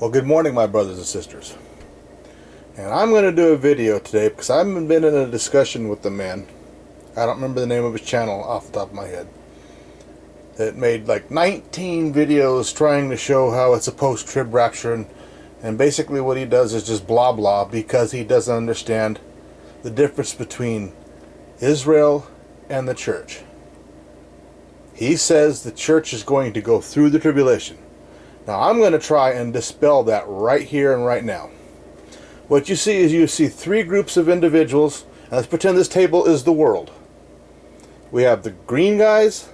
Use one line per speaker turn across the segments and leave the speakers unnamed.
Well, good morning, my brothers and sisters. And I'm going to do a video today because I've been in a discussion with the man. I don't remember the name of his channel off the top of my head. That made like 19 videos trying to show how it's a post-trib rapture. And basically what he does is just blah blah because he doesn't understand the difference between Israel and the church. He says the church is going to go through the tribulation. Now I'm going to try and dispel that right here and right now. What you see is you see three groups of individuals, and let's pretend this table is the world. We have the green guys,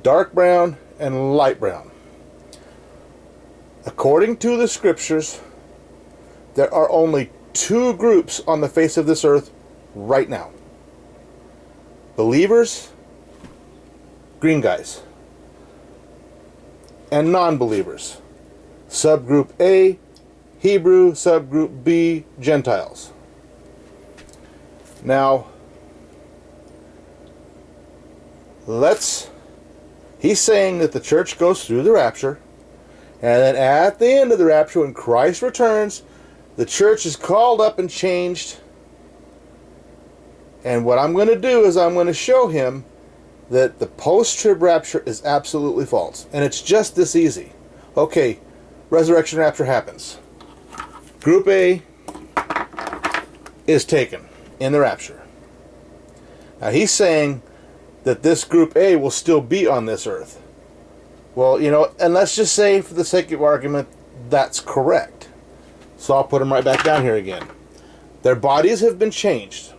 dark brown, and light brown. According to the scriptures, there are only two groups on the face of this earth right now. Believers, green guys, and non-believers. Subgroup A, Hebrew, subgroup B, Gentiles. Now, he's saying that the church goes through the rapture, and then at the end of the rapture, when Christ returns, the church is called up and changed. And what I'm going to do is I'm going to show him that the post-trib rapture is absolutely false. And it's just this easy. Okay, resurrection rapture happens. Group A is taken in the rapture. Now he's saying that this group A will still be on this earth. Well, you know, and let's just say for the sake of argument, that's correct. So I'll put them right back down here again. Their bodies have been changed.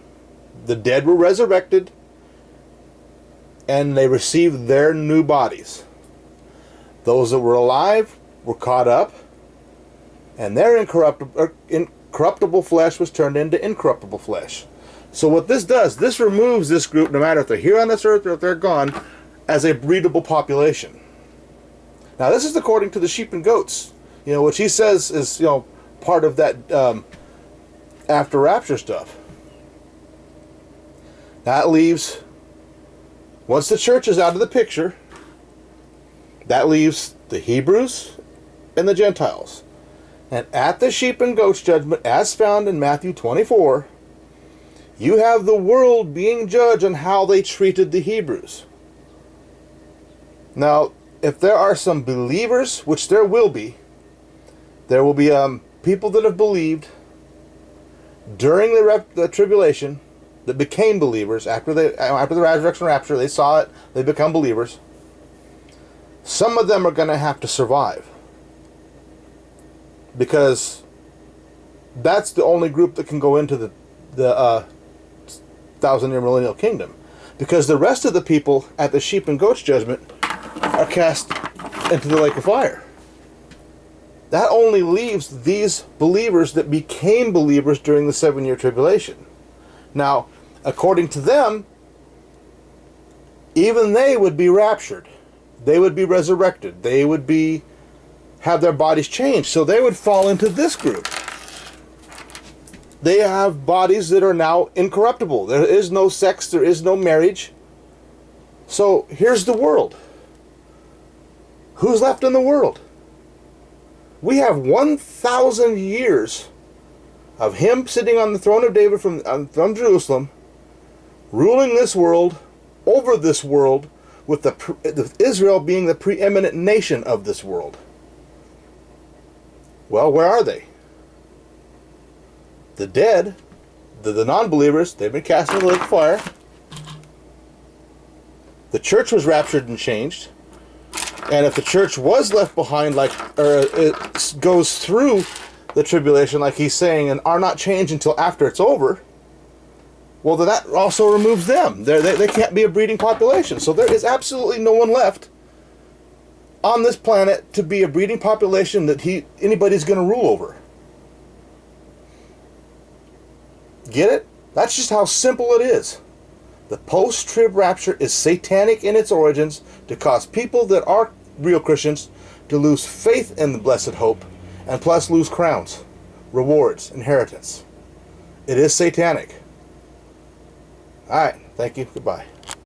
The dead were resurrected, and they received their new bodies. Those that were alive were caught up, and their incorruptible flesh was turned into incorruptible flesh. So what this does, this removes this group, no matter if they're here on this earth or if they're gone, as a breedable population. Now this is according to the sheep and goats, you know, which he says is, you know, part of that after rapture stuff. That leaves, once the church is out of the picture, that leaves the Hebrews and the Gentiles. And at the sheep and goats judgment, as found in Matthew 24, you have the world being judged on how they treated the Hebrews. Now, if there are some believers, which there will be people that have believed during the tribulation, that became believers after the resurrection rapture. They saw it, they become believers. Some of them are going to have to survive, because that's the only group that can go into the 1,000-year millennial kingdom, because the rest of the people at the sheep and goats judgment are cast into the lake of fire. That only leaves these believers that became believers during the 7-year tribulation. Now, according to them, even they would be raptured. They would be resurrected. They would have their bodies changed. So they would fall into this group. They have bodies that are now incorruptible. There is no sex. There is no marriage. So here's the world. Who's left in the world? We have 1,000 years of him sitting on the throne of David from Jerusalem, ruling this world, over this world, with Israel being the preeminent nation of this world. Well, where are they? The dead, the non-believers, they've been cast into the lake of fire. The church was raptured and changed. And if the church was left behind, or it goes through the tribulation, like he's saying, and are not changed until after it's over, well, then that also removes them. They can't be a breeding population. So there is absolutely no one left on this planet to be a breeding population that anybody's going to rule over. Get it? That's just how simple it is. The post-trib rapture is satanic in its origins to cause people that are real Christians to lose faith in the blessed hope, and plus lose crowns, rewards, inheritance. It is satanic. Alright, thank you, goodbye.